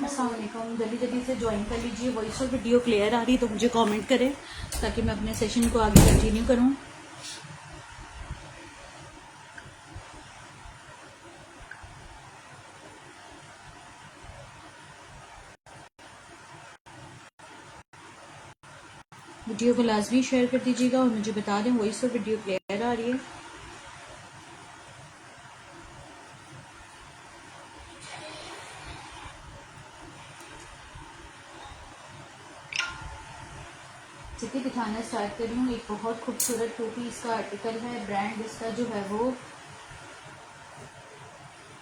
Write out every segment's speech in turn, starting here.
अस्सलामुअलैकुम। जल्दी जल्दी से ज्वाइन कर लीजिए। वॉइस और वीडियो क्लियर आ रही तो मुझे कमेंट करें ताकि मैं अपने सेशन को आगे कंटिन्यू करूं। वीडियो को लाजमी शेयर कर दीजिएगा और मुझे बता दें वॉइस और वीडियो क्लियर आ रही है। चलिए दिखाना स्टार्ट कर रही हूँ। एक बहुत खूबसूरत टू पीस का आर्टिकल है। ब्रांड इसका जो है वो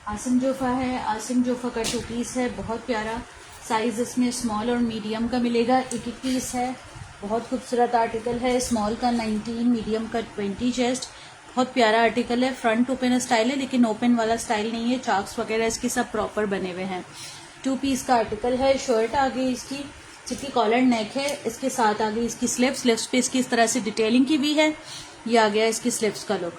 आसिम जोफा है। आसिम जोफा का टू पीस है, बहुत प्यारा। साइज इसमें स्मॉल और मीडियम का मिलेगा। एक एक पीस है, बहुत खूबसूरत आर्टिकल है। स्मॉल का 19, मीडियम का 20 चेस्ट। बहुत प्यारा आर्टिकल है। फ्रंट ओपन स्टाइल है लेकिन ओपन वाला स्टाइल नहीं है। चाक्स वगैरह इसके सब प्रॉपर बने हुए हैं। टू पीस का आर्टिकल है। शर्ट आ गई इसकी, चिट्टी कॉलर नेक है। इसके साथ आ गई इसकी स्लिप्स पे इसकी इस तरह से डिटेलिंग की हुई है। ये आ गया इसकी स्लिप्स का लुक,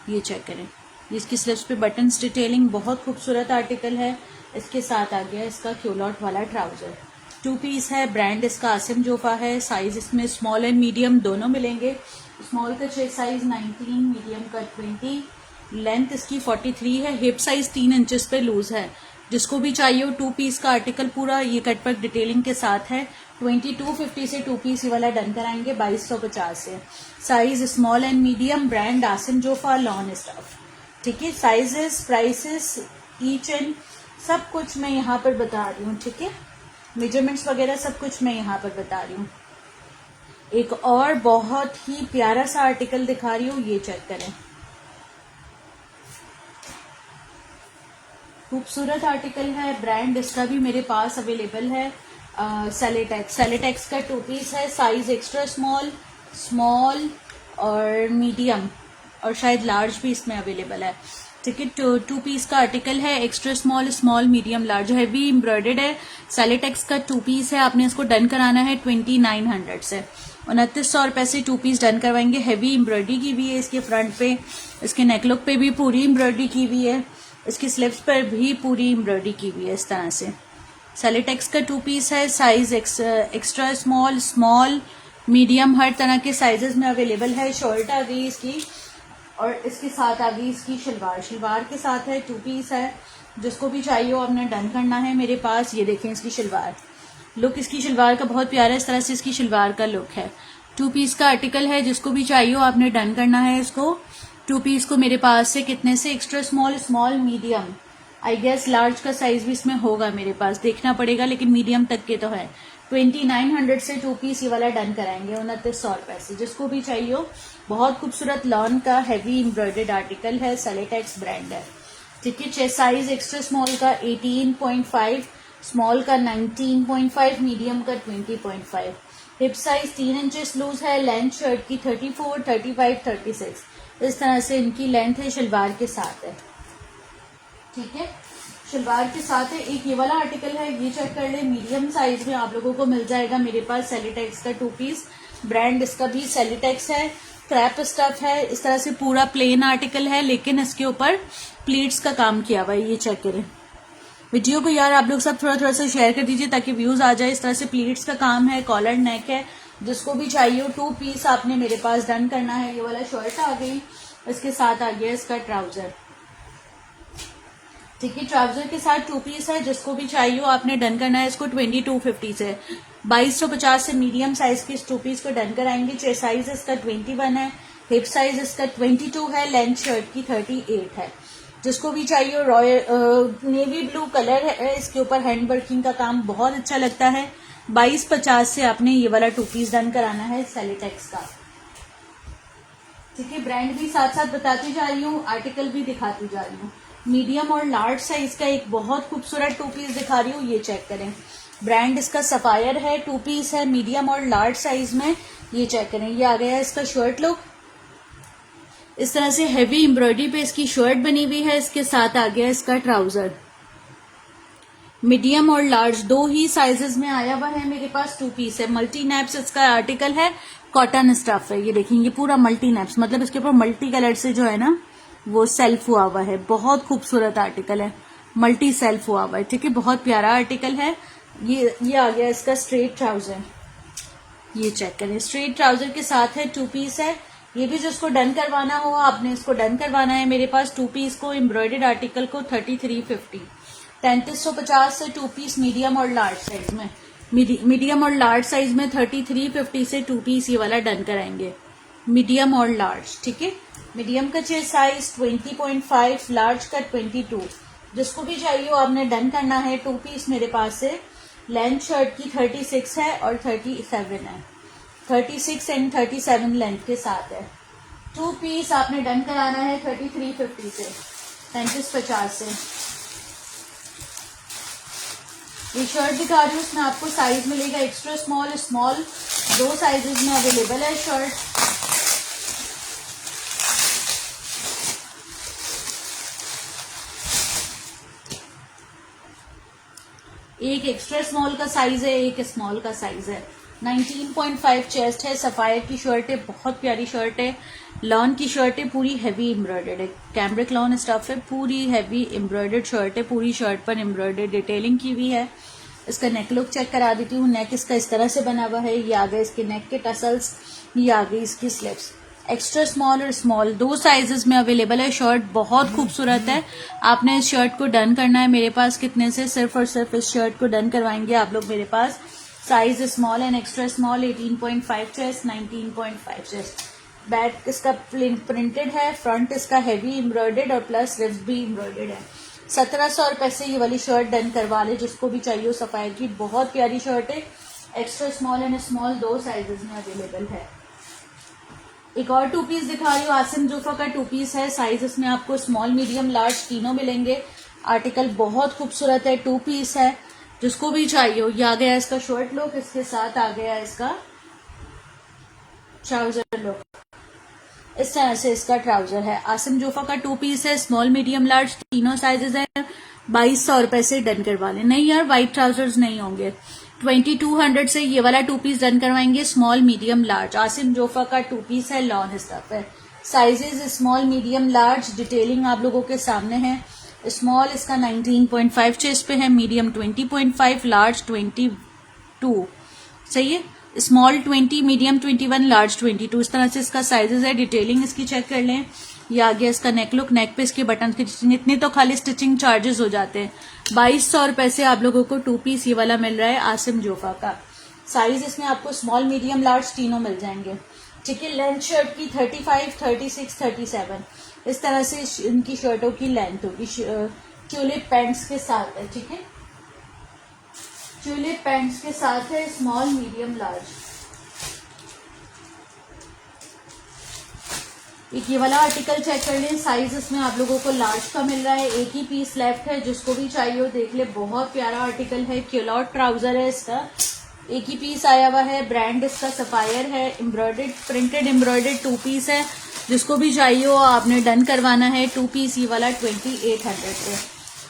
ये चेक करें। इसकी स्लिप्स पे बटन्स डिटेलिंग, बहुत खूबसूरत आर्टिकल है। इसके साथ आ गया इसका क्यूलॉट वाला ट्राउजर। टू पीस है। ब्रांड इसका आसिम जोफा है। साइज इसमें स्मॉल एंड मीडियम दोनों मिलेंगे। स्मॉल का चेस्ट साइज 19, मीडियम का 20। लेंथ इसकी 43 है। हिप साइज 3 इंचेस पे लूज है। जिसको भी चाहिए हो टू पीस का आर्टिकल पूरा ये कट पर डिटेलिंग के साथ है। 2250 से टू पीस ये वाला डन कराएंगे 2250 से। Size small and medium. Brand Asim Jofa, lawn stuff. ठीक है। साइजेस, प्राइसेस, ईच एंड सब कुछ मैं यहाँ पर बता रही हूँ। ठीक है। मेजरमेंट्स वगैरह सब कुछ मैं यहाँ पर बता रही हूँ। एक और बहुत ही प्यारा सा आर्टिकल दिखा रही हूँ, ये चेक करें। खूबसूरत आर्टिकल है। ब्रांड इसका भी मेरे पास अवेलेबल है, सेलेटेक्स। सेलेटेक्स का टू पीस है। साइज एक्स्ट्रा स्मॉल, स्मॉल और मीडियम और शायद लार्ज भी इसमें अवेलेबल है। ठीक है। टू पीस का आर्टिकल है। Extra small, small, medium, large. Heavy embroidered है। सेलेटेक्स का टू पीस है। आपने इसको डन कराना है 2900 से। 2900 रुपए से टू पीस डन करवाएंगे। हैवी एम्ब्रॉयडरी की हुई है इसके फ्रंट पे, इसके नेकलुक पे भी पूरी एम्ब्रॉयडरी की हुई है। इसकी स्लीव्स पर भी पूरी एम्ब्रॉयडरी की हुई है इस तरह से। सेलेटेक्स का टू पीस है। Size extra small, small, medium, हर तरह के साइजेस में अवेलेबल है। शर्ट आ गई इसकी और इसके साथ आ गई इसकी शलवार। शलवार के साथ है, टू पीस है। जिसको भी चाहिए हो आपने डन करना है मेरे पास। ये देखें इसकी शलवार, लुक इसकी शलवार का बहुत प्यारा, इस तरह से इसकी शलवार का लुक है। टू पीस का आर्टिकल है। जिसको भी चाहिए हो आपने डन करना है इसको। टू पीस को मेरे पास से कितने से, extra small, small, medium, I guess large का साइज भी इसमें होगा मेरे पास, देखना पड़ेगा, लेकिन मीडियम तक के तो है। 2900 से टू पीस ये वाला डन कराएंगे 2900 रुपए से। जिसको भी चाहिए हो। बहुत खूबसूरत लॉन का हैवी एम्ब्रॉयडर्ड आर्टिकल है। सेलेटेक्स ब्रांड है। ठीक है। चेस्ट साइज एक्स्ट्रा स्मॉल का 18.5, स्मॉल का 19.5, मीडियम का 20.5। हिप साइज 3 इंचेस लूज है। लेंथ शर्ट की 34, 35, 36 इस तरह से इनकी लेंथ है। शलवार के साथ है। ठीक है। शलवार के साथ है। एक ये वाला आर्टिकल है, ये चेक कर ले। मीडियम साइज में आप लोगों को मिल जाएगा मेरे पास सेलेटेक्स का टू पीस। ब्रांड इसका भी सेलेटेक्स है। क्रैप स्टफ है। इस तरह से पूरा प्लेन आर्टिकल है लेकिन इसके ऊपर प्लीट्स का काम किया हुआ है। ये चेक करें। वीडियो को यार आप लोग सब थोड़ा थोड़ा सा शेयर कर दीजिए ताकि व्यूज आ जाए। इस तरह से प्लीट्स का काम है। कॉलर नेक है। जिसको भी चाहिए हो टू पीस आपने मेरे पास डन करना है। ये वाला शर्ट आ गई, इसके साथ आ गया इसका ट्राउजर। ठीक है। ट्राउजर के साथ टू पीस है। जिसको भी चाहिए हो आपने डन करना है इसको 2250 से। 2250 से मीडियम साइज की इस टू पीस को डन कराएंगे। चेस्ट साइज इसका 21 है। हिप साइज इसका 22 है। लेंथ शर्ट की 38 है। जिसको भी चाहिए, रॉयल नेवी ब्लू कलर है। इसके ऊपर हैंड वर्किंग का काम बहुत अच्छा लगता है। 2250 से आपने ये वाला टू पीस डन कराना है सेलेटेक्स का। ठीक है। ब्रांड भी साथ साथ बताती जा रही हूँ, आर्टिकल भी दिखाती जा रही हूँ। मीडियम और लार्ज साइज का एक बहुत खूबसूरत टू पीस दिखा रही हूँ, ये चेक करें। ब्रांड इसका सफायर है। टू पीस है मीडियम और लार्ज साइज में। ये चेक करें। ये आ गया इसका शर्ट लुक। इस तरह से हैवी एम्ब्रॉयडरी पे इसकी शर्ट बनी हुई है। इसके साथ आ गया इसका ट्राउजर। मीडियम और लार्ज दो ही साइजेस में आया हुआ है मेरे पास। टू पीस है। मल्टी नैप्स इसका आर्टिकल है। कॉटन स्टफ है। ये देखेंगे पूरा मल्टी नैप्स, मतलब इसके ऊपर मल्टी कलर से जो है ना वो सेल्फ हुआ हुआ है, बहुत खूबसूरत आर्टिकल है, मल्टी सेल्फ हुआ हुआ है, ठीक है, बहुत प्यारा आर्टिकल है। ये आ गया इसका स्ट्रेट ट्राउजर, ये चेक करें, स्ट्रेट ट्राउजर के साथ है, 2 पीस है। ये भी जिसको डन करवाना हो आपने इसको डन करवाना है। मेरे पास 2 पीस को एम्ब्रॉयडर्ड आर्टिकल को 3350 3350 से 2 पीस मीडियम और लार्ज साइज में, मीडियम और लार्ज साइज में 3350 से 2 पीस ये वाला डन कराएंगे, मीडियम और लार्ज, ठीक है। मीडियम का चेस्ट साइज 20.5, लार्ज का 22। जिसको भी चाहिए हो आपने डन करना है। 2 पीस मेरे पास है, लेंथ शर्ट की 36 है और 37 है, 36 एंड 37 लेंथ के साथ है। 2 पीस आपने डन कराना है 3350 से, 3550 से। ये शर्ट दिखा रही हूँ, उसमें आपको साइज मिलेगा एक्स्ट्रा स्मॉल, स्मॉल, 2 साइजेस में अवेलेबल है शर्ट। एक एक्स्ट्रा स्मॉल का साइज है, एक स्मॉल का साइज है। 19.5 चेस्ट है, सफायर की शर्ट है, बहुत प्यारी शर्ट है, लॉन की शर्ट है, पूरी हैवी एम्ब्रॉयडर्ड है, कैम्ब्रिक लॉन स्टफ है, पूरी हैवी एम्ब्रॉयडर्ड शर्ट है, पूरी शर्ट पर एम्ब्रॉयडर्ड डिटेलिंग की हुई है। इसका नेक लुक चेक करा देती हूँ। नेक इसका इस तरह से बना हुआ है, ये आ गए इसके नेक के टसल्स, ये आ गई इसकी स्लिप्स। एक्स्ट्रा स्मॉल और स्मॉल 2 साइजेस में अवेलेबल है। शर्ट बहुत खूबसूरत है, आपने इस शर्ट को डन करना है मेरे पास कितने से, सिर्फ और सिर्फ इस शर्ट को डन करवाएंगे आप लोग मेरे पास। Size small and extra small, 18.5 chest, 19.5 chest. Back इसका प्रिंटेड है, फ्रंट इसका हैवी एम्ब्रॉयडर्ड और प्लस रिब्स भी एम्ब्रॉयडर्ड है। 1700 रुपए से ये वाली शर्ट डन करवा ले, जिसको भी चाहिए हो। सफायर की बहुत प्यारी शर्ट है, extra small and small 2 sizes में अवेलेबल है। एक और 2 पीस दिखा रही हूँ, आसिम जूफा का 2 पीस है। साइज इसमें आपको स्मॉल, मीडियम, लार्ज तीनों मिलेंगे। आर्टिकल बहुत खूबसूरत है, 2 पीस है, जिसको भी चाहिए हो। ये आ गया इसका शर्ट लुक, इसके साथ आ गया इसका ट्राउजर लुक, इस तरह से इसका ट्राउजर है। आसिम जूफा का 2 पीस है, स्मॉल, मीडियम, लार्ज तीनों साइजेस है। 2200 रुपए से डन करवा लें। नहीं यार, व्हाइट ट्राउजर्स नहीं होंगे। 2200 से ये वाला 2 पीस डन करवाएंगे, small, medium, large. Asim Jofa का 2 पीस है, लॉन स्टफ है। Sizes small, medium, large, detailing आप लोगों के सामने है। स्मॉल इसका 19.5 चेस्ट पे है, मीडियम 20.5, लार्ज 22, सही है। स्मॉल 20, मीडियम 21, लार्ज 22, इस तरह से इसका साइजेस है। डिटेलिंग इसकी चेक कर लें। ये आ गया इसका नेक लुक, नेक पे इसके बटन की स्टिचिंग, इतने तो खाली स्टिचिंग चार्जेस हो जाते हैं। 2200 रुपए से आप लोगों को 2 पीस ये वाला मिल रहा है आसिम जोफा का। साइज इसमें आपको स्मॉल, मीडियम, लार्ज तीनों मिल जाएंगे, ठीक है। लेंथ शर्ट की 35, 36, 37, इस तरह से इनकी शर्टों की लेंथ होगी। ट्यूलिप पैंट्स के साथ है, ठीक है, ट्यूलिप पैंट्स के साथ है, स्मॉल, मीडियम, लार्ज। एक ये वाला आर्टिकल चेक कर लें। साइज इसमें आप लोगों को लार्ज का मिल रहा है, एक ही पीस लेफ्ट है, जिसको भी चाहिए हो देख ले। बहुत प्यारा आर्टिकल है, क्यूलॉट ट्राउजर है इसका, एक ही पीस आया हुआ है। ब्रांड इसका सफायर है, एम्ब्रॉयडर्ड, प्रिंटेड एम्ब्रॉयडर्ड 2 पीस है, जिसको भी चाहिए हो आपने डन करवाना है। 2 पीस ये वाला 2800 पे,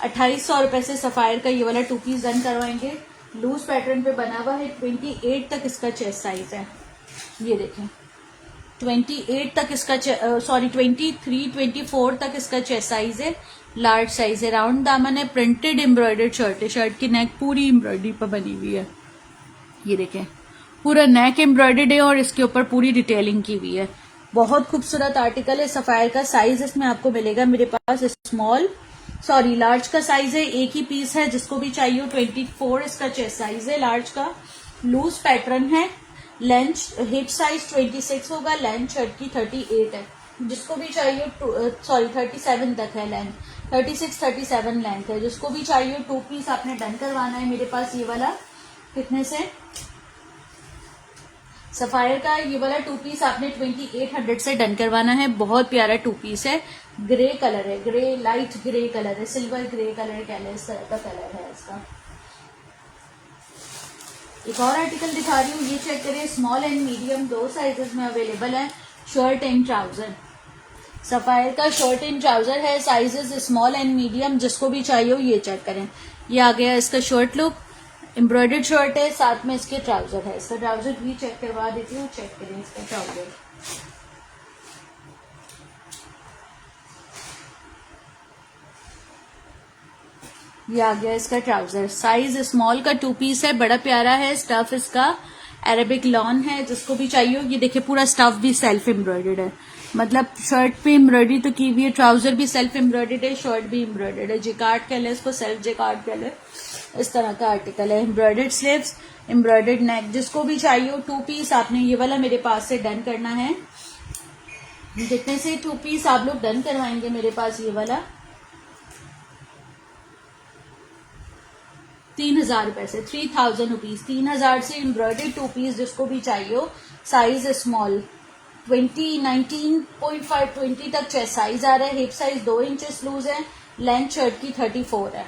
2800 रुपए से सफायर का ये वाला 2 पीस डन करवाएंगे। लूज पैटर्न पे बना हुआ है, 28 तक इसका चेस्ट साइज है, ये देखें 28 तक इसका, सॉरी 23, 24 तक इसका चेस्ट साइज है, लार्ज साइज है। राउंड दामन है, प्रिंटेड एम्ब्रॉयडर्ड शर्ट है, शर्ट की नेक पूरी एम्ब्रॉयडरी पर बनी हुई है, ये देखें पूरा नेक एम्ब्रॉयडर्ड है और इसके ऊपर पूरी डिटेलिंग की हुई है। बहुत खूबसूरत आर्टिकल है सफायर का। साइज इसमें आपको मिलेगा मेरे पास स्मॉल, सॉरी लार्ज का साइज है, एक ही पीस है, जिसको भी चाहिए हो। 24 इसका चेस्ट साइज है, लार्ज का, लूज पैटर्न है। लेंथ हिप साइज 26 होगा, लेंथ शर्ट की 38 है, जिसको भी चाहिए, सॉरी 37 तक है लेंथ, 36, 37 लेंथ है, जिसको भी चाहिए 2 पीस आपने डन करवाना है मेरे पास। ये वाला कितने से, सफायर का ये वाला 2 पीस आपने 2800 से डन करवाना है। बहुत प्यारा 2 पीस है, ग्रे कलर है, ग्रे, लाइट ग्रे कलर है, सिल्वर ग्रे कलर कह लें, इस तरह का कलर है इसका। एक और आर्टिकल दिखा रही हूँ, ये चेक करें। स्मॉल एंड मीडियम 2 साइजेस में अवेलेबल है, शर्ट एंड ट्राउजर। सफायर का शर्ट एंड ट्राउजर है, साइजेस स्मॉल एंड मीडियम, जिसको भी चाहिए हो ये चेक करें। ये आ गया इसका शर्ट लुक, एम्ब्रॉयडर्ड शर्ट है, साथ में इसके ट्राउजर है। इसका ट्राउजर भी चेक करवा देती हूँ, चेक करें इसका ट्राउजर। ये आ गया इसका ट्राउजर, साइज स्मॉल का 2 पीस है, बड़ा प्यारा है। स्टफ इसका अरेबिक लॉन है, जिसको भी चाहिए। ये देखिए पूरा स्टफ भी सेल्फ एम्ब्रॉयडर्ड है, मतलब शर्ट पे एम्ब्रॉयडरी तो की हुई है, ट्राउजर भी सेल्फ एम्ब्रॉयडर्ड है, शर्ट भी एम्ब्रॉयडर्ड है। जिकार्ड कह ले इसको, सेल्फ जिकार्ड कह ले, इस तरह का आर्टिकल है। एम्ब्रॉयडर्ड स्लीव्स, एम्ब्रॉयडर्ड नेक, जिसको भी चाहिए हो 2 पीस आपने ये वाला मेरे पास से डन करना है। जितने से 2 पीस आप लोग डन करवाएंगे मेरे पास ये वाला 3000 रुपए से, 3000 रुपीज, 3000 से एम्ब्रॉयडर्ड 2 पीस जिसको भी चाहिए हो। साइज स्मॉल 20, 19.5, 20 तक चेस्ट साइज आ रहा है। हिप साइज 2 इंचेस लूज है। लेंथ शर्ट की 34 है,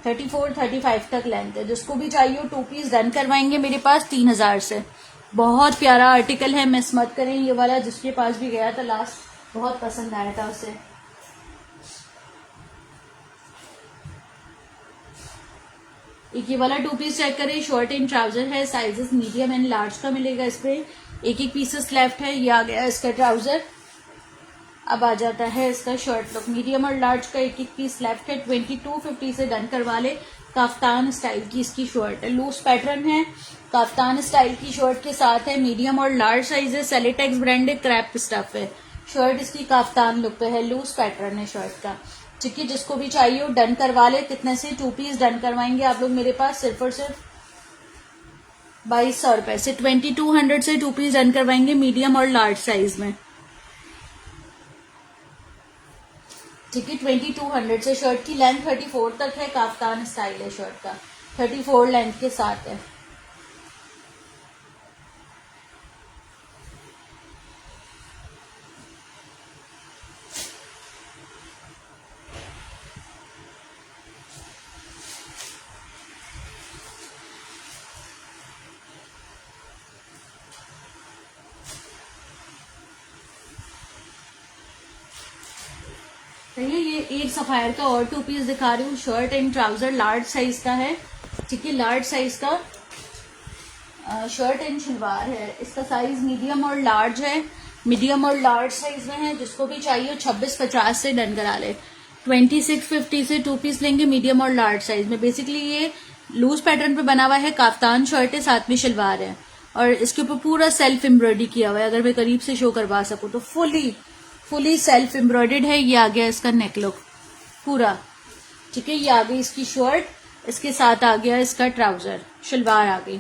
34, 35 तक लेंथ है। जिसको भी चाहिए हो 2 पीस डन करवाएंगे मेरे पास 3000 से। बहुत प्यारा आर्टिकल है, मिस मत करें ये वाला। जिसके पास भी गया था लास्ट बहुत पसंद आया था उसे। एक ये वाला 2 पीस चेक करें, शॉर्ट एंड ट्राउजर है, साइजेस मीडियम एंड लार्ज का मिलेगा इस पे। एक पीसेस लेफ्ट है। ये आ गया इसका ट्राउजर। अब आ जाता है इसका शर्ट लुक, मीडियम और लार्ज का एक पीस लेफ्ट है। 2250 से डन करवा ले। काफ्तान स्टाइल की इसकी शर्ट है, लूज पैटर्न है, काफ्तान स्टाइल की शर्ट के साथ है। मीडियम और लार्ज साइज है, सेलेटेक्स ब्रांड है, क्रैप स्टफ है। शर्ट इसकी काफ्तान लुक पे है, लूज पैटर्न है शर्ट का। ठीक है, जिसको भी चाहिए हो डन करवा ले। कितने से 2 पीस डन करवाएंगे आप लोग मेरे पास? सिर्फ और सिर्फ 2200 रुपए से, 2200 से 2 पीस डन करवाएंगे मीडियम और लार्ज साइज में। ठीक है, 2200 से। शर्ट की लेंथ 34 तक है, काफ्तान स्टाइल है शर्ट का, 34 लेंथ के साथ है। चलिए, ये एक सफायर का और 2 पीस दिखा रही हूँ। Shirt and trouser large size का है। ठीक है, लार्ज साइज का शर्ट एंड शलवार है। इसका साइज मीडियम और लार्ज है, मीडियम और लार्ज साइज में है। जिसको भी चाहिए 2650 से डन करा ले। 2650 से 2 पीस लेंगे मीडियम और लार्ज साइज में। बेसिकली ये लूज पैटर्न पे बना हुआ है, काफ्तान शर्ट है, साथ में शलवार है और इसके ऊपर पूरा सेल्फ एम्ब्रॉयडरी किया हुआ है। अगर मैं करीब से शो करवा सकूं तो फुली सेल्फ एम्ब्रॉयडर्ड है। ये आ गया इसका नेक लुक पूरा। ठीक है, ये आ गई इसकी शर्ट, इसके साथ आ गया इसका ट्राउजर, शलवार आ गई।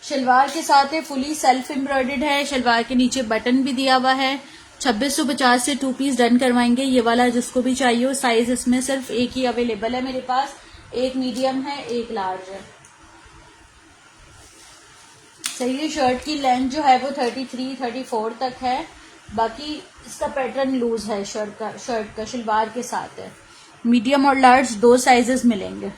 शलवार के साथ है, फुली सेल्फ एम्ब्रॉयडर्ड है। शलवार के नीचे बटन भी दिया हुआ है। 2650 से 2 पीस डन करवाएंगे ये वाला। जिसको भी चाहिए हो, साइज इसमें सिर्फ एक ही अवेलेबल है मेरे पास, एक मीडियम है, एक लार्ज है। सही है, शर्ट की लेंथ जो है वो 33, 34 तक है। बाकी इसका पैटर्न लूज है शर्ट का शलवार के साथ है। मीडियम और लार्ज 2 साइजेस मिलेंगे।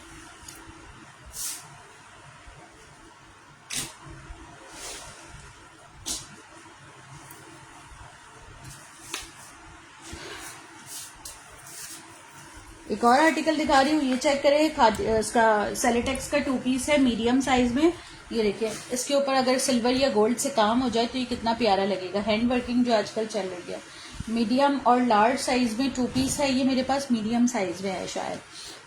एक और आर्टिकल दिखा रही हूँ, ये चेक करें। इसका सेलेटेक्स का 2 पीस है, मीडियम साइज में। ये देखिए, इसके ऊपर अगर सिल्वर या गोल्ड से काम हो जाए तो ये कितना प्यारा लगेगा। हैंड वर्किंग जो आजकल चल रही है। मीडियम और लार्ज साइज में 2 पीस है। ये मेरे पास मीडियम साइज में है शायद।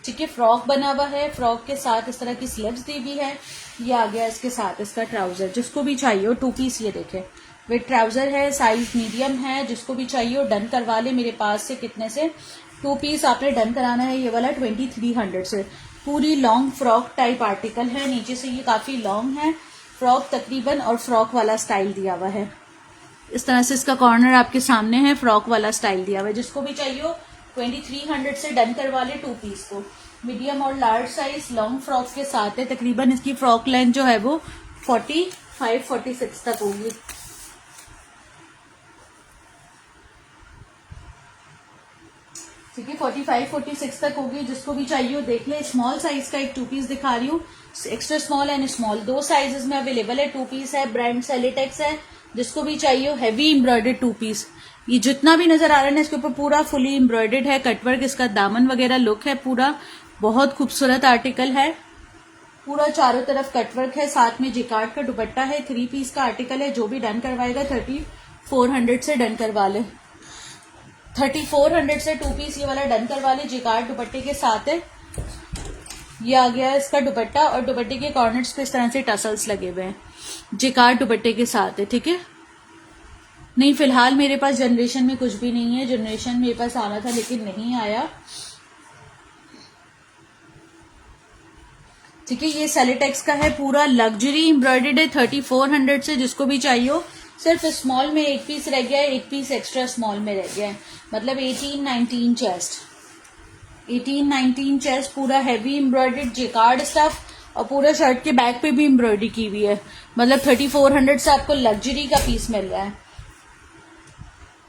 ठीक है, फ्रॉक बना हुआ है, फ्रॉक के साथ इस तरह की स्लीव्स दी हुई है। ये आ गया इसके साथ इसका ट्राउजर। जिसको भी चाहिए हो 2 पीस, ये देखे विद ट्राउजर है, साइज मीडियम है। जिसको भी चाहिए हो डन करवा ले मेरे पास से। कितने से 2 पीस आपने डन कराना है ये वाला? 2300 से। पूरी लॉन्ग फ्रॉक टाइप आर्टिकल है, नीचे से ये काफी लॉन्ग है फ्रॉक तकरीबन, और फ्रॉक वाला स्टाइल दिया हुआ है। इस तरह से इसका कॉर्नर आपके सामने है, फ्रॉक वाला स्टाइल दिया हुआ है। जिसको भी चाहिए हो 2300 से डन करवा ले 2 पीस को। मीडियम और लार्ज साइज लॉन्ग फ्रॉक के साथ है। तकरीबन इसकी फ्रॉक लेंथ जो है वो 45-46 तक होगी। ठीक है, 45-46 तक होगी। जिसको भी चाहिए हो देख ले। स्मॉल साइज का एक 2 पीस दिखा रही हूँ, extra small and small 2 sizes में अवेलेबल है। 2 पीस है, ब्रांड सेलेटेक्स है। जिसको भी चाहिए हो हैवी एम्ब्रॉयडर्ड 2 पीस। ये जितना भी नजर आ रहा है ना, इसके ऊपर पूरा फुली एम्ब्रॉयडर्ड है, कटवर्क, इसका दामन वगैरह लुक है पूरा। बहुत खूबसूरत आर्टिकल है, पूरा चारों तरफ कटवर्क है, साथ में जिकार्ड का दुपट्टा है। 3 पीस का आर्टिकल है। जो भी डन करवाएगा 3400 से डन करवा ले। 3400 से 2 पीस ये वाला डन करवा ले, जिकार्ड दुपट्टे के साथ है। ये आ गया इसका दुपट्टा और दुपट्टे के कॉर्नर्स पे इस तरह से टसल्स लगे हुए हैं, जिकार्ड दुपट्टे के साथ है, ठीक है। नहीं फिलहाल मेरे पास जनरेशन में कुछ भी नहीं है, जनरेशन मेरे पास आना था लेकिन नहीं आया, ठीक है। ये सेलेटेक्स का है, पूरा लग्जरी एम्ब्रॉयडर्ड है 3400 से, जिसको भी चाहिए हो। सिर्फ स्मॉल में एक पीस रह गया है, एक पीस एक्स्ट्रा स्मॉल में रह गया है, मतलब 18-19 चेस्ट, 18-19 चेस्ट, पूरा हैवी एम्ब्रॉयडर्ड जिकार्ड स्टफ और पूरा शर्ट के बैक पे भी एम्ब्रॉयडरी की हुई है, मतलब 3400 से आपको लग्जरी का पीस मिल रहा है,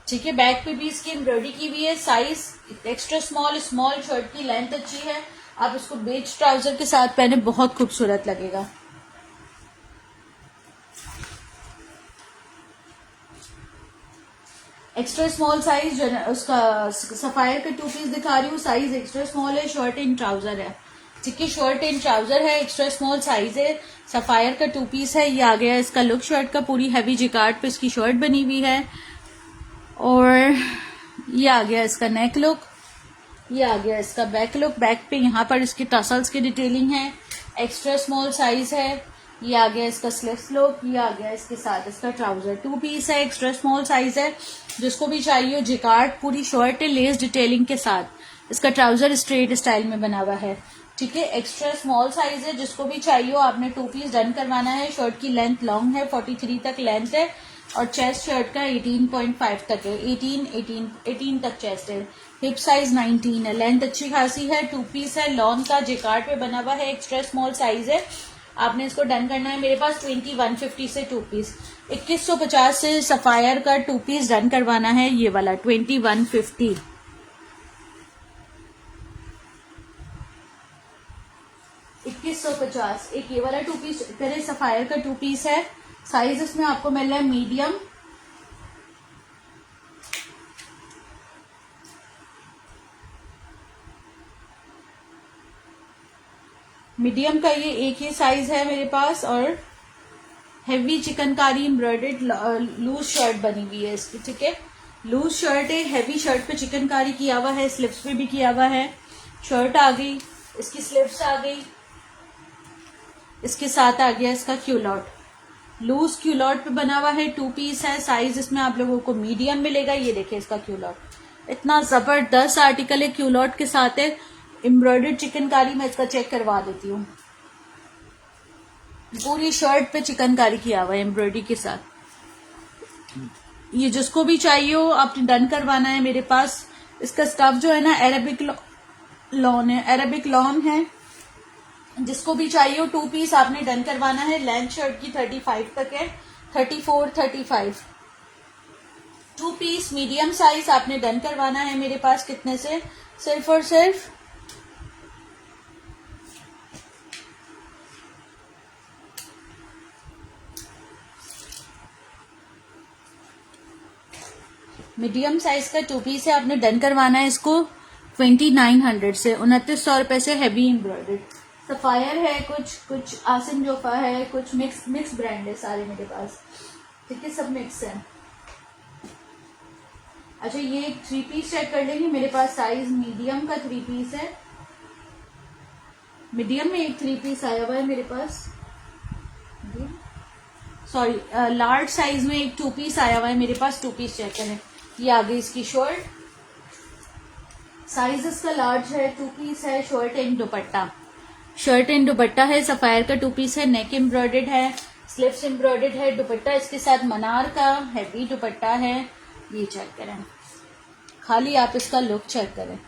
ठीक है। बैक पे भी इसकी एम्ब्रॉयडरी की हुई है, size extra small, small, shirt की लेंथ अच्छी है, आप इसको बेज ट्राउजर के साथ पहने बहुत खूबसूरत लगेगा। एक्स्ट्रा स्मॉल साइज उसका सफायर का 2 पीस दिखा रही हूँ, साइज एक्स्ट्रा स्मॉल है, शर्ट इन ट्राउजर है, ठीक है। शर्ट इन ट्राउजर है, एक्स्ट्रा स्मॉल साइज है, सफायर का 2 पीस है। ये आ गया इसका लुक शर्ट का, पूरी हैवी जिकार्ड पे इसकी शर्ट बनी हुई है, और ये आ गया इसका नेक लुक, ये आ गया इसका बैक लुक। बैक पे यहाँ पर इसकी टसल्स की डिटेलिंग है, एक्स्ट्रा स्मॉल साइज है। ये आ गया इसका स्लीव्स लुक, ये आ गया इसके साथ इसका ट्राउजर, 2 पीस है, एक्स्ट्रा स्मॉल साइज है, जिसको भी चाहिए। जिकार्ड पूरी शर्ट है लेस डिटेलिंग के साथ, इसका ट्राउजर स्ट्रेट स्टाइल में बना हुआ है, ठीक है। एक्स्ट्रा स्मॉल साइज है, जिसको भी चाहिए हो आपने 2 पीस डन करवाना है। शर्ट की लेंथ लॉन्ग है, 43 तक लेंथ है, और चेस्ट शर्ट का 18.5 तक है, 18 तक चेस्ट है। हिप साइज 19 है, लेंथ अच्छी खासी है, 2 पीस है, लॉन का जिकार्ड पे बना हुआ है, एक्स्ट्रा स्मॉल साइज है। आपने इसको डन करना है। मेरे पास 2150 से 2 पीस, 2150 से सफायर का 2 पीस डन करवाना है, ये वाला 2150। $2150 एक ये वाला 2 पीस करे, सफायर का 2 पीस है, साइज इसमें आपको मिल रहा है मीडियम, मीडियम का ये एक ही साइज है मेरे पास, और heavy chikankari embroidered loose shirt बनी हुई है इसकी, ठीक है। लूज शर्ट है, हैवी शर्ट पे चिकनकारी किया हुआ है, स्लिप्स पे भी किया हुआ है। शर्ट आ गई, इसकी स्लिप्स आ गई, इसके साथ आ गया इसका क्यूलॉट, लूज क्यूलॉट पे बना हुआ है, 2 पीस है, साइज इसमें आप लोगों को मीडियम मिलेगा। ये देखिए इसका क्यूलॉट, इतना जबरदस्त आर्टिकल है, क्यूलॉट के साथ है, एम्ब्रॉयडर्ड चिकनकारी। मैं इसका चेक करवा देती हूँ, पूरी शर्ट पे चिकनकारी किया हुआ है एम्ब्रॉयडरी के साथ। ये जिसको भी चाहिए हो आपने डन करवाना है। मेरे पास इसका स्टफ जो है ना अरेबिक लॉन है, अरेबिक लॉन है, जिसको भी चाहिए हो 2 पीस आपने डन करवाना है। लेंथ शर्ट की 35 तक है, 34, 35, 2 पीस मीडियम साइज आपने डन करवाना है। मेरे पास कितने से, सिर्फ और सिर्फ मीडियम साइज का 2 पीस है, आपने डन करवाना है इसको 2900 से, 2900 रुपए से। हैवी एम्ब्रॉयडर्ड सफायर है, कुछ आसिम जोफा है, कुछ मिक्स ब्रांड है सारे मेरे पास, ठीक है, सब मिक्स है। अच्छा ये 3 पीस चेक कर लेंगे, मेरे पास साइज मीडियम का 3 पीस है, मीडियम में एक 3 पीस आया हुआ है मेरे पास, सॉरी लार्ज साइज में एक 2 पीस आया हुआ है मेरे पास, 2 पीस चेक करें। ये आ गई इसकी शर्ट, साइज इसका लार्ज है, 2 पीस है, shirt and dupatta, shirt and दुपट्टा है, सफायर का 2 पीस है, नेक एम्ब्रॉयडर्ड है, स्लीव्स एम्ब्रॉयडर्ड है, दुपट्टा इसके साथ मनार का हैवी दुपट्टा है। ये चेक करें, खाली आप इसका लुक चेक करें,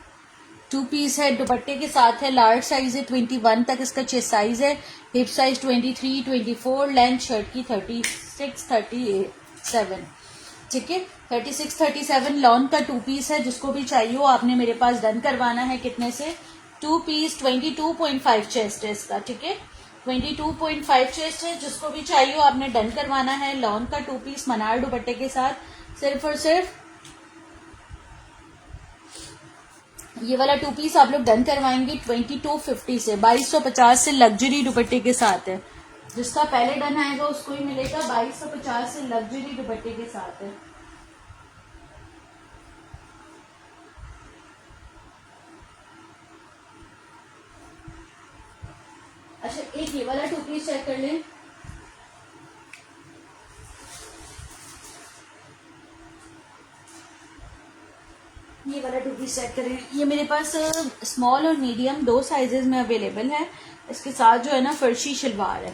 2 पीस है, दुपट्टे के साथ है, लार्ज साइज है, 21 तक इसका चेस्ट साइज है, हिप साइज 23, 24, लेंथ शर्ट की 36, 37, ठीक है, 36, 37 लॉन का 2 पीस है, जिसको भी चाहिए हो आपने मेरे पास डन करवाना है। कितने से, 2 पीस, 22.5 चेस्ट है इसका, ठीक है, 22.5 चेस्ट है, जिसको भी चाहिए हो आपने डन करवाना है। लॉन का 2 पीस मनार दुपट्टे के साथ, सिर्फ और सिर्फ ये वाला 2 पीस आप लोग डन करवाएंगे 2250 से, 2250 से लग्जरी दुपट्टे के साथ है। जिसका पहले डन आएगा उसको ही मिलेगा 2250 से लग्जरी दुपट्टे के साथ है। अच्छा, एक ये वाला टू पीस चेक कर लें। ये वाला टू पीस चेक करें। ये मेरे पास स्मॉल और मीडियम दो साइजेस में अवेलेबल है। इसके साथ जो है ना फर्शी शलवार है,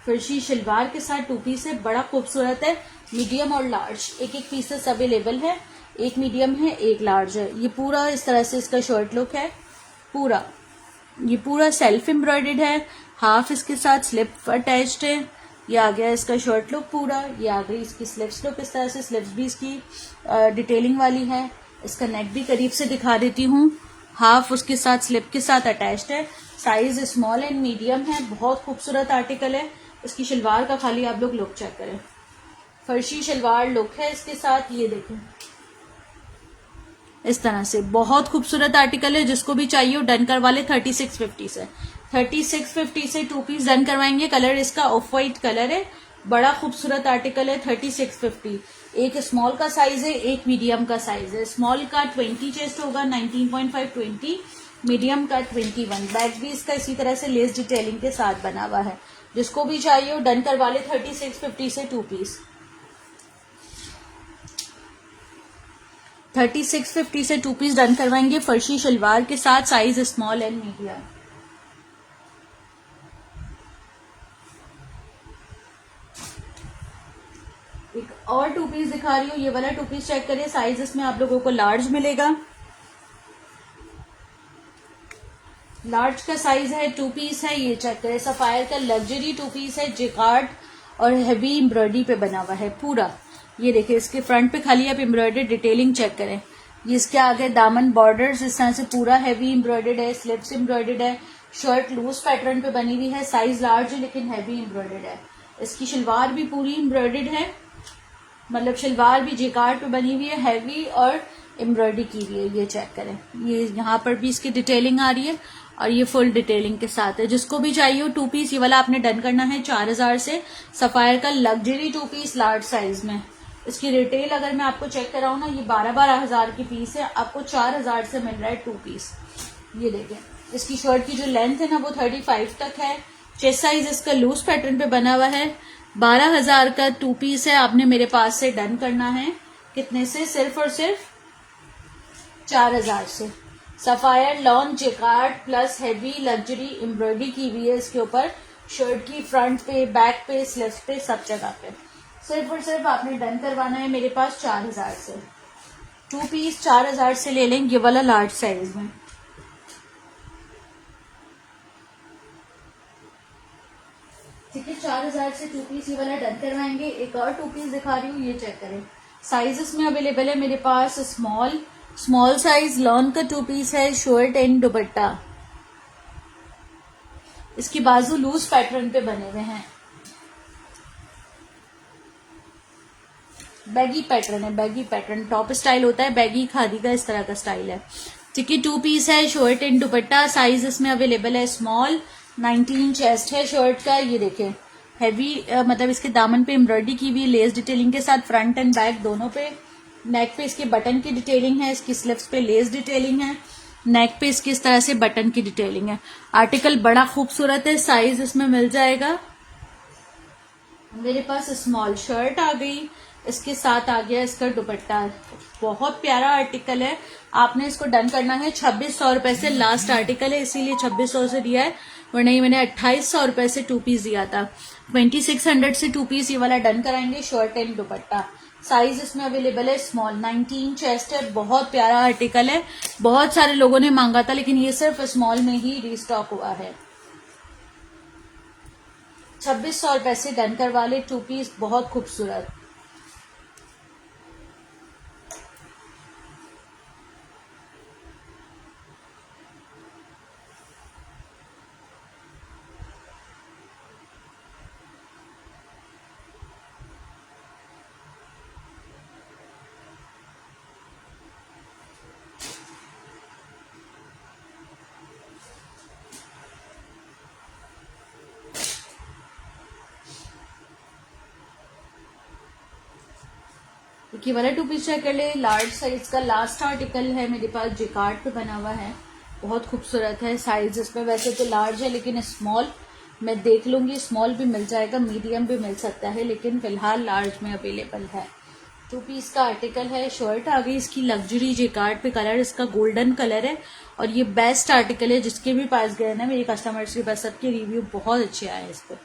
फर्शी शलवार के साथ टू पीस है, बड़ा खूबसूरत है। मीडियम और लार्ज एक एक पीसेस अवेलेबल है, एक मीडियम है एक लार्ज है। ये पूरा इस तरह से इसका शर्ट लुक है। पूरा ये पूरा सेल्फ एम्ब्रॉयडर्ड है, हाफ इसके साथ स्लिप अटैच्ड है। ये आ गया इसका शर्ट लुक पूरा। ये आ गई इसकी स्लिप्स लुक, इस तरह से स्लिप्स भी इसकी डिटेलिंग वाली है। इसका नेक भी करीब से दिखा देती हूँ, हाफ उसके साथ स्लिप के साथ अटैच्ड है। साइज स्मॉल एंड मीडियम है, बहुत खूबसूरत आर्टिकल है। इसकी शलवार का खाली आप लोग लुक चेक करें, फर्शी शलवार लुक है इसके साथ। ये देखें इस तरह से बहुत खूबसूरत आर्टिकल है। जिसको भी चाहिए वो डन करवा ले 3650 से। 3650 से टू पीस डन करवाएंगे। कलर इसका ऑफ वाइट कलर है, बड़ा खूबसूरत आर्टिकल है। 3650। एक स्मॉल का साइज है, एक मीडियम का साइज है। स्मॉल का 20 चेस्ट होगा, 19.5 20, मीडियम का 21। बैक भी इसका इसी तरह से लेस डिटेलिंग के साथ बना हुआ है। जिसको भी चाहिए वो डन करवा ले 3650 से टू पीस। 3650 से टू पीस डन करवाएंगे फर्शी शलवार के साथ, साइज स्मॉल एंड मीडियम। एक और टू पीस दिखा रही हूँ, ये वाला टू पीस चेक करिए। साइज इसमें आप लोगों को लार्ज मिलेगा। लार्ज का साइज है, टू पीस है। ये चेक करें, सफायर का लग्जरी टू पीस है, जिकार्ड और हैवी एम्ब्रॉयडरी पे बना हुआ है पूरा। ये देखिए इसके फ्रंट पे खाली आप एम्ब्रॉयडरी डिटेलिंग चेक करें। ये इसके आगे दामन बॉर्डर्स इस तरह से पूरा हैवी एम्ब्रॉयडर्ड है, स्लिप्स एम्ब्रॉयडर्ड है। शर्ट लूज पैटर्न पे बनी हुई है, साइज लार्ज है लेकिन हैवी एम्ब्रॉयडर्ड है। इसकी शलवार भी पूरी एम्ब्रॉयडर्ड है, मतलब शलवार भी जिकार्ड पे बनी हुई है, हैवी और एम्ब्रॉयडरी की हुई है। ये चेक करें, ये यहाँ पर भी इसकी डिटेलिंग आ रही है और ये फुल डिटेलिंग के साथ है। जिसको भी चाहिए टू पीस ये वाला आपने डन करना है 4000 से। सफायर का luxury two piece large size में। इसकी रिटेल अगर मैं आपको चेक कराऊं ना, ये 12-12 हजार की पीस है, आपको 4000 से मिल रहा है टू पीस। ये देखें, इसकी शर्ट की जो लेंथ है ना वो 35 तक है। चेस्ट साइज इसका लूज पैटर्न पे बना हुआ है। 12,000 का टू पीस है, आपने मेरे पास से डन करना है। कितने से? सिर्फ और सिर्फ 4000 से। Sapphire lawn jacquard plus heavy luxury embroidery की हुई है इसके ऊपर, शर्ट की फ्रंट पे, बैक पे, स्लीव्स पे, सब जगह पे। सिर्फ और सिर्फ आपने डन करवाना है मेरे पास 4000 से। टू पीस 4000 से ले लेंगे, ये वाला लार्ज साइज में। ठीक है, 4000 से टू पीस ये वाला डन करवाएंगे। एक और टू पीस दिखा रही हूँ, ये चेक करें। साइजेस में अवेलेबल है मेरे पास स्मॉल साइज लॉन का टू पीस है, शर्ट एंड दुपट्टा। इसकी बाजू लूज पैटर्न पे बने हुए हैं, बैगी पैटर्न है, बैगी पैटर्न टॉप स्टाइल होता है, बैगी खादी का इस तरह का स्टाइल है। ठीक है, टू पीस है, शर्ट एंड दुपट्टा। साइज इसमें अवेलेबल है स्मॉल, 19 चेस्ट है शर्ट का। ये देखें हैवी, मतलब इसके दामन पे एम्ब्रॉयडरी की हुई लेस डिटेलिंग के साथ, फ्रंट एंड बैक दोनों पे। नेक पे इसके बटन की डिटेलिंग है, इसकी स्लीव्स पे लेस डिटेलिंग है, नेक पे इसकी इस तरह से बटन की डिटेलिंग है। आर्टिकल बड़ा खूबसूरत है। साइज इसमें मिल जाएगा मेरे पास स्मॉल। शर्ट आ गई, इसके साथ आ गया इसका दुपट्टा। बहुत प्यारा आर्टिकल है, आपने इसको डन करना है 2600 रुपए से। लास्ट आर्टिकल है इसीलिए 2600 से दिया है, वरना ही मैंने 2800 रुपए से टू पीस दिया था। 2600 से टू पीस ये वाला डन कराएंगे, शर्ट एंड दुपट्टा। साइज इसमें अवेलेबल है स्मॉल, 19 चेस्ट है। बहुत प्यारा आर्टिकल है, बहुत सारे लोगों ने मांगा था लेकिन ये सिर्फ स्मॉल में ही रीस्टॉक हुआ है। 2600 रुपए से डन करवा ले टू पीस, बहुत खूबसूरत। ये वाला टू पीस चेक कर ले, लार्ज साइज का लास्ट आर्टिकल है मेरे पास, जिकार्ड पे बना हुआ है, बहुत खूबसूरत है। साइज इसमें वैसे तो लार्ज है लेकिन स्मॉल, मैं देख लूँगी, स्मॉल भी मिल जाएगा, मीडियम भी मिल सकता है, लेकिन फिलहाल लार्ज में अवेलेबल है। 2 पीस का आर्टिकल है। शर्ट आ गई इसकी लग्जरी जेकार्ड पे, कलर इसका गोल्डन कलर है और ये बेस्ट आर्टिकल है। जिसके भी पास गए ना मेरे कस्टमर्स के पास, सबके रिव्यू बहुत अच्छे आए हैं इस पर।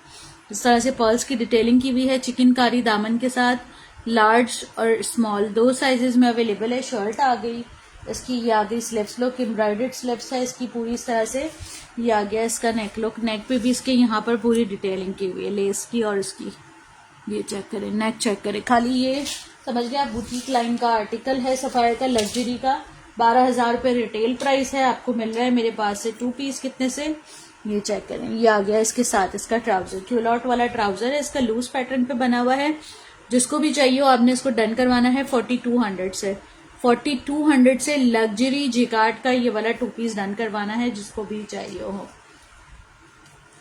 इस तरह से पर्ल्स की डिटेलिंग की हुई है चिकनकारी दामन के साथ। लार्ज और स्मॉल 2 साइजेस में अवेलेबल है। शर्ट आ गई इसकी, ये आ गई स्लिप्स लुक, एम्ब्रॉयडर्ड स्लिप्स है इसकी पूरी इस तरह से। ये आ गया इसका नेक लुक, नेक पे भी इसके यहाँ पर पूरी डिटेलिंग की हुई है लेस की और इसकी। ये चेक करें, नेक चेक करें, खाली ये समझ गए आप बुटीक लाइन का आर्टिकल है सफायर का, लग्जरी का। 12,000 रुपये रिटेल प्राइस है, आपको मिल रहा है मेरे पास से 2 पीस कितने से, ये चेक करें। ये आ गया इसके साथ इसका ट्राउजर, क्यूलॉट वाला ट्राउजर है, इसका लूज पैटर्न पे बना हुआ है। जिसको भी चाहिए हो आपने इसको डन करवाना है 4200 से। 4200 से लग्जरी जिकार्ड का ये वाला 2 पीस डन करवाना है जिसको भी चाहिए हो।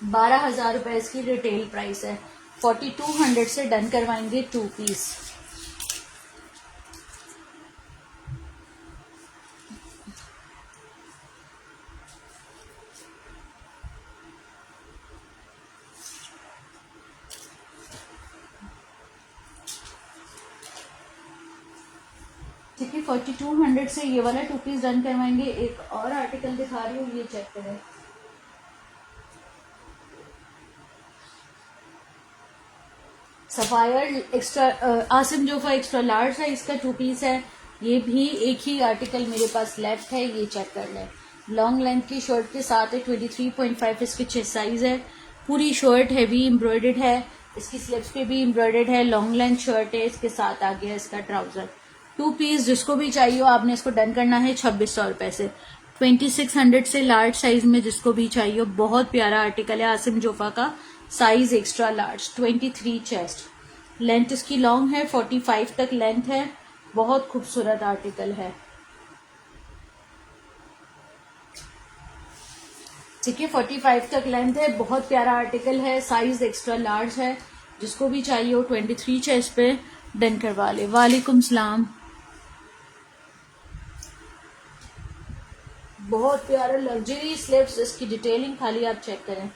12,000 रुपए इसकी रिटेल प्राइस है, 4200 से डन करवाएंगे 2 पीस। ठीक है, 4200 से ये वाला 2 पीस डन करवाएंगे। एक और आर्टिकल दिखा रही हूँ, ये चेक करें। Sapphire extra Asim Jofa extra large है, इसका 2 पीस है। ये भी एक ही आर्टिकल मेरे पास लेफ्ट है, ये चेक कर लें। लॉन्ग लेंथ की शर्ट के साथ है, 23.5 इसकी चेस्ट साइज है। पूरी शर्ट हैवी एम्ब्रॉयडर्ड है, इसकी स्लिप्स पे भी एम्ब्रॉयडर्ड है। लॉन्ग लेंथ शर्ट है, इसके साथ आ गया इसका ट्राउजर। 2 पीस जिसको भी चाहिए हो आपने इसको डन करना है 2600 रुपए से। 2600 से लार्ज साइज में जिसको भी चाहिए हो, बहुत प्यारा आर्टिकल है आसिम जोफा का, size extra large, 23 chest. Length इसकी लॉन्ग है, 45 तक लेंथ है, बहुत खूबसूरत आर्टिकल है। ठीक है, 45 तक लेंथ है, बहुत प्यारा आर्टिकल है, साइज एक्स्ट्रा लार्ज है। जिसको भी चाहिए हो 23 चेस्ट पे डन करवा ले। वालेकुम सलाम। बहुत प्यारा लग्जरी स्लिप्स, इसकी डिटेलिंग खाली आप चेक करें।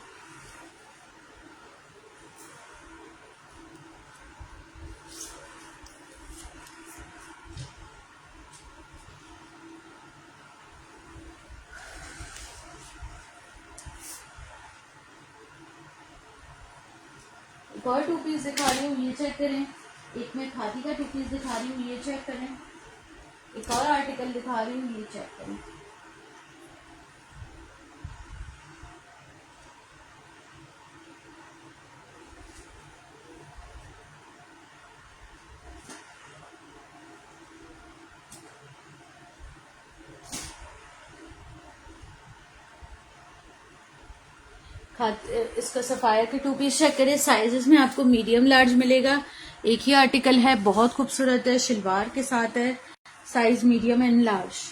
एक और 2 पीस दिखा रही हूँ, ये चेक करें। एक मैं खादी का 2 पीस दिखा रही हूँ, ये चेक करें। एक और आर्टिकल दिखा रही हूँ, ये चेक करें। इसका सफायर के 2 पीस चेक करें। साइजेस में आपको मीडियम लार्ज मिलेगा। एक ही आर्टिकल है, बहुत खूबसूरत है, शलवार के साथ है, साइज मीडियम एंड लार्ज।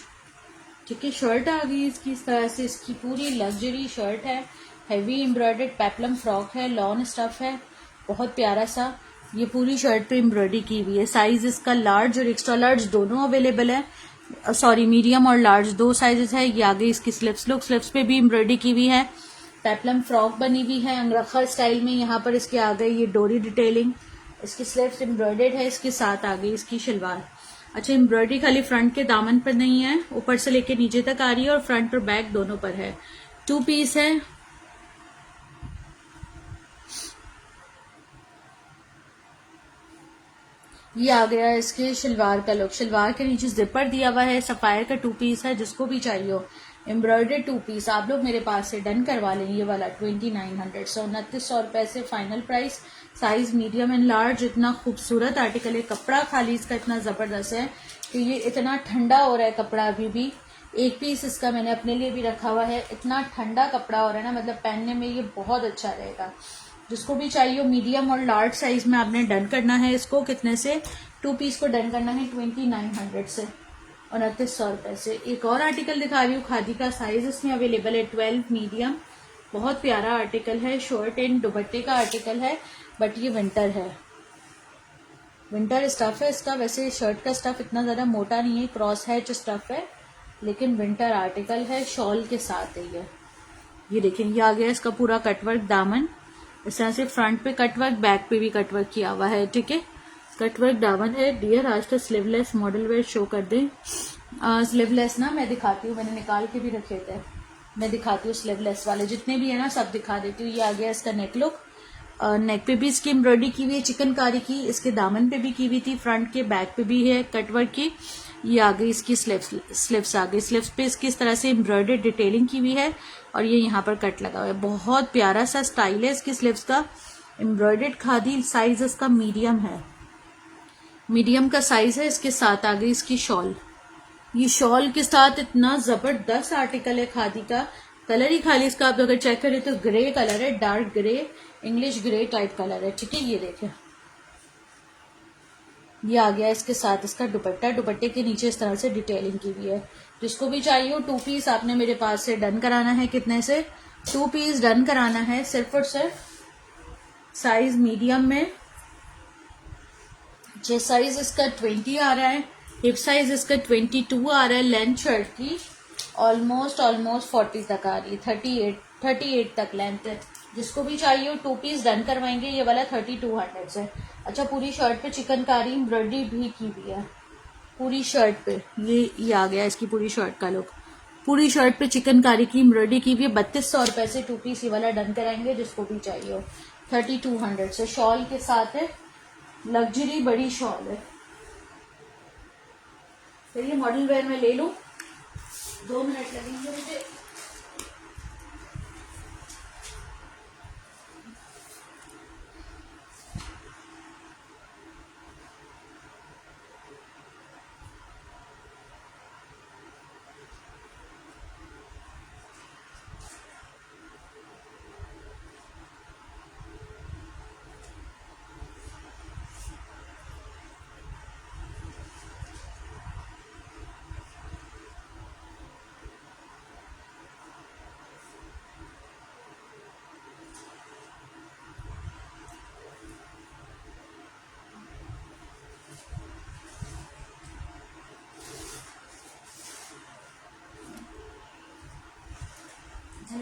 ठीक है, शर्ट आ गई इसकी इस तरह से, इसकी पूरी लग्जरी शर्ट है, हैवी एम्ब्रॉयडर्ड पेप्लम फ्रॉक है, लॉन स्टफ है, बहुत प्यारा सा। ये पूरी शर्ट पे एम्ब्रॉयडरी की हुई है। साइज इसका लार्ज और एक्स्ट्रा लार्ज दोनों अवेलेबल है, सॉरी मीडियम और लार्ज 2 साइजेस है। ये आ गई इसकी स्लिप्स लुक, स्लिप्स पे भी एम्ब्रॉयडरी की हुई है, पेप्लम फ्रॉक बनी हुई है अंगरखा स्टाइल में। यहाँ पर इसके आ गई ये डोरी डिटेलिंग, इसकी स्लीव्स एम्ब्रॉयडर्ड है, इसके साथ आ गई इसकी शलवार। अच्छा, एम्ब्रॉयडरी खाली फ्रंट के दामन पर नहीं है, ऊपर से लेके नीचे तक आ रही है और फ्रंट और बैक दोनों पर है। 2 पीस है। ये आ गया इसके शलवार का लुक, शलवार के नीचे जिपर दिया हुआ है, सफायर का 2 पीस है। जिसको भी चाहिए हो एम्ब्रॉयडर्ड 2 पीस आप लोग मेरे पास से डन करवा लें। ये वाला 2900 से 2900 रुपए से final price. Size medium and large. इतना खूबसूरत आर्टिकल है, कपड़ा खाली इसका इतना जबरदस्त है कि ये इतना ठंडा हो रहा है कपड़ा अभी भी। एक पीस इसका मैंने अपने लिए भी रखा हुआ है, इतना ठंडा कपड़ा हो रहा है ना, मतलब पहनने में ये बहुत अच्छा रहेगा। जिसको भी चाहिए मीडियम और लार्ज साइज में आपने डन करना है इसको। कितने से? 2 पीस को डन करना है 2900 से, 2900 रुपए से। एक और आर्टिकल दिखा रही हूँ खादी का, साइज इसमें अवेलेबल है 12 मीडियम। बहुत प्यारा आर्टिकल है, शर्ट एंड दुपट्टे का आर्टिकल है, बट ये विंटर है, विंटर स्टफ है इसका। वैसे शर्ट का स्टफ इतना ज्यादा मोटा नहीं है, क्रॉस हैच स्टफ है, लेकिन विंटर आर्टिकल है, शॉल के साथ है ये। ये देखें, ये आ गया इसका पूरा कटवर्क दामन, इस तरह से फ्रंट पे कटवर्क, बैक पे भी कटवर्क किया हुआ है, ठीक है। कटवर्क दामन है। डियर आज तो स्लीवलेस मॉडल वेयर शो कर दें। स्लीवलेस ना मैं दिखाती हूँ, मैंने निकाल के भी रखे थे, मैं दिखाती हूँ स्लीवलेस वाले जितने भी है ना सब दिखा देती हूँ। ये आ गया इसका नेक लुक, नेक पे भी इसकी एम्ब्रॉयडरी की हुई है चिकनकारी की, इसके दामन पे भी की हुई थी, फ्रंट के बैक पे भी है कटवर्क की। ये आ गई इसकी स्लिप्स आ गई, स्लिप्स पे इसकी इस तरह से एम्ब्रॉयडरी डिटेलिंग की हुई है और ये यहाँ पर कट लगा हुआ है। बहुत प्यारा सा स्टाइल है इसकी स्लिप्स का, एम्ब्रॉयडर्ड खादी। साइज इसका मीडियम है, मीडियम का साइज है। इसके साथ आ गई इसकी शॉल, ये शॉल के साथ इतना जबरदस्त आर्टिकल है खादी का। कलर ही खाली इसका आप अगर चेक करें तो ग्रे कलर है, dark grey, English grey type colour है, ठीक है। ये देखें, ये आ गया इसके साथ इसका दुपट्टा, दुपट्टे के नीचे इस तरह से डिटेलिंग की हुई है। जिसको भी चाहिए हो 2 पीस आपने मेरे पास से डन कराना है। कितने से? 2 पीस डन कराना है सिर्फ और सिर्फ साइज मीडियम में। चेस्ट साइज इसका 20 आ रहा है, हिप साइज इसका 22 आ रहा है, लेंथ शर्ट की ऑलमोस्ट 40 तक आ रही है, 38 तक लेंथ है। जिसको भी चाहिए हो 2 पीस डन करवाएंगे। ये वाला 3200 से। अच्छा, पूरी शर्ट पे चिकनकारी एम्ब्रॉयडरी भी की हुई है पूरी शर्ट पे। ये आ गया इसकी पूरी शर्ट का लुक, पूरी शर्ट पे चिकनकारी की एम्ब्रॉयडरी की हुई है। 3200 रुपए से 2 पीस ये वाला डन कराएंगे जिसको भी चाहिए हो। 3200 से शॉल के साथ है, लग्जरी बड़ी शॉल है। फिर ये मॉडल वेयर में ले लूं, 2 मिनट लगेंगे मुझे।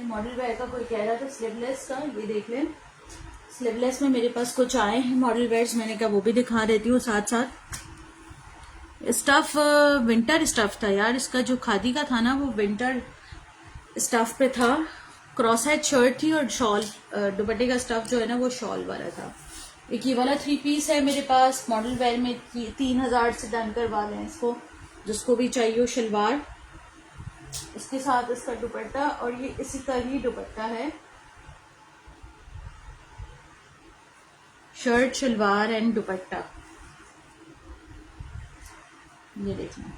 मॉडल वेयर का कोई कह रहा था स्लीवलेस का, ये देख लें। स्लीवलेस में मेरे पास कुछ आए हैं मॉडल वेयर्स, मैंने कहा वो भी दिखा देती हूँ साथ साथ। स्टफ विंटर स्टफ था यार, इसका जो खादी का था ना वो विंटर स्टफ पे था। क्रॉस हेड शर्ट थी और शॉल, दुपट्टे का स्टफ जो है ना वो शॉल वाला था। एक ये वाला 3 पीस है मेरे पास मॉडल वेयर में, 3000 से डन करवा लें इसको। जिसको भी चाहिए हो शलवार, इसके साथ इसका दुपट्टा, और ये इसी का ही दुपट्टा है। शर्ट, शलवार एंड दुपट्टा, ये देखना।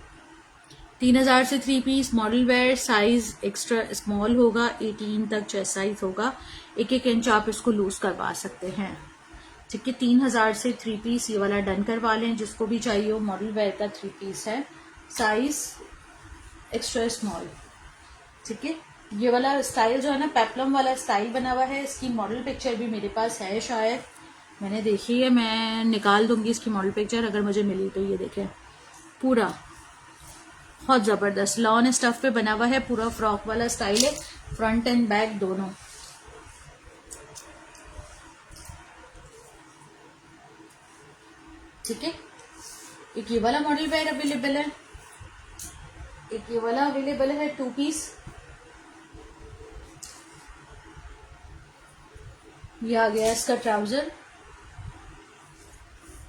3000 से 3 piece model wear. Size extra small होगा, 18 तक चेस्ट साइज होगा। 1-1 इंच आप इसको लूज करवा सकते हैं, ठीक है। 3000 से 3 पीस ये वाला डन करवा लें जिसको भी चाहिए हो। मॉडल वेयर का 3 पीस है, साइज एक्स्ट्रा स्मॉल, ठीक है। ये वाला स्टाइल जो है ना पेप्लम वाला स्टाइल बना हुआ है। इसकी मॉडल पिक्चर भी मेरे पास है, शायद मैंने देखी है, मैं निकाल दूंगी इसकी मॉडल पिक्चर अगर मुझे मिली तो। ये देखें, पूरा बहुत जबरदस्त लॉन स्टफ पे बना हुआ है, पूरा फ्रॉक वाला स्टाइल है, फ्रंट एंड बैक दोनों, ठीक है। एक ये वाला मॉडल वेयर अवेलेबल है, एक ये वाला अवेलेबल है 2 पीस। ये आ गया इसका ट्राउजर।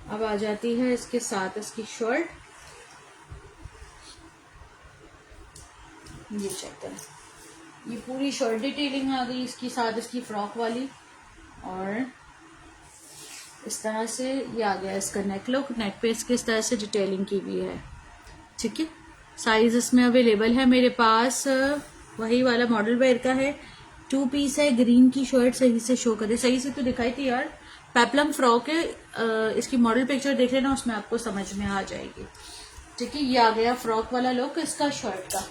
अब आ जाती है इसके साथ इसकी शर्ट, ये चेक करें, ये पूरी शर्ट डिटेलिंग आ गई इसकी साथ इसकी फ्रॉक वाली। और इस तरह से ये आ गया इसका नेक लुक, नेक पे इसके इस तरह से डिटेलिंग की हुई है, ठीक है। साइज इसमें अवेलेबल है मेरे पास, वही वाला मॉडल वेयर का है, 2 पीस है। ग्रीन की शर्ट सही से शो करे, सही से तो दिखाई थी यार, पेप्लम फ्रॉक है। इसकी मॉडल पिक्चर देख लेना, उसमें आपको समझ में आ जाएगी, ठीक है। ये आ गया फ्रॉक वाला लुक इसका शर्ट का,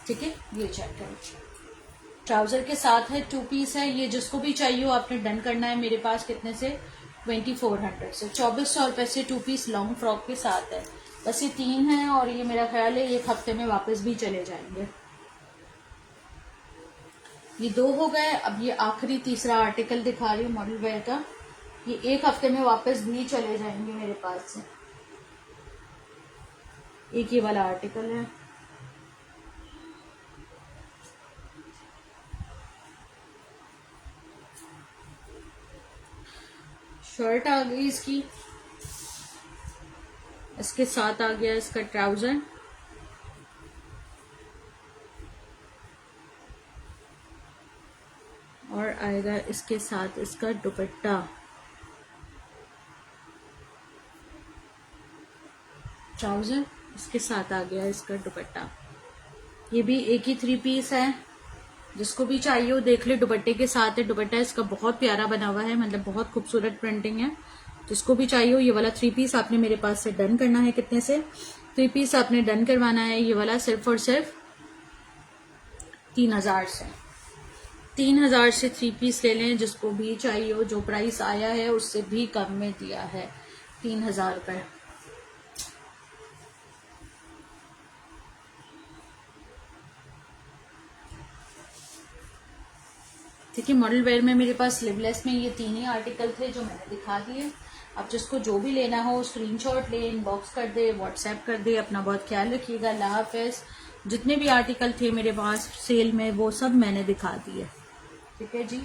ठीक है। ये चेक करें, ट्राउजर के साथ है, 2 पीस है। ये जिसको भी चाहिए हो आपने डन करना है मेरे पास। कितने से? 2400 से, 2400 रुपए से 2 पीस लॉन्ग फ्रॉक के साथ है। बस ये 3 हैं और ये मेरा ख्याल है 1 हफ्ते में वापस भी चले जाएंगे। ये 2 हो गए। अब ये आखिरी तीसरा आर्टिकल दिखा रही हूँ मॉडल वेयर का। ये 1 हफ्ते में वापस भी चले जाएंगे मेरे पास से। एक ये वाला आर्टिकल है, शर्ट आ गई इसकी, इसके साथ आ गया इसका ट्राउजर, और आएगा इसके साथ इसका दुपट्टा। ट्राउजर इसके साथ आ गया इसका दुपट्टा। ये भी एक ही 3 पीस है, जिसको भी चाहिए वो देख ले। दुपट्टे के साथ है, दुपट्टा इसका बहुत प्यारा बना हुआ है, मतलब बहुत खूबसूरत प्रिंटिंग है। जिसको भी चाहिए हो ये वाला 3 पीस आपने मेरे पास से डन करना है। कितने से? 3 पीस आपने डन करवाना है ये वाला, सिर्फ और सिर्फ 3000 से। 3000 से 3 पीस ले लें, जिसको भी चाहिए हो। जो प्राइस आया है उससे भी कम में दिया है, 3000 रुपये। ठीक है, मॉडल वेयर में मेरे पास स्लीवलेस में ये 3 ही आर्टिकल थे जो मैंने दिखा दिए। अब जिसको जो भी लेना हो स्क्रीनशॉट ले, इनबॉक्स कर दे, व्हाट्सएप कर दे। अपना बहुत ख्याल रखिएगा। अल्लाह हाफिज़। जितने भी आर्टिकल थे मेरे पास सेल में वो सब मैंने दिखा दिए। ठीक है जी।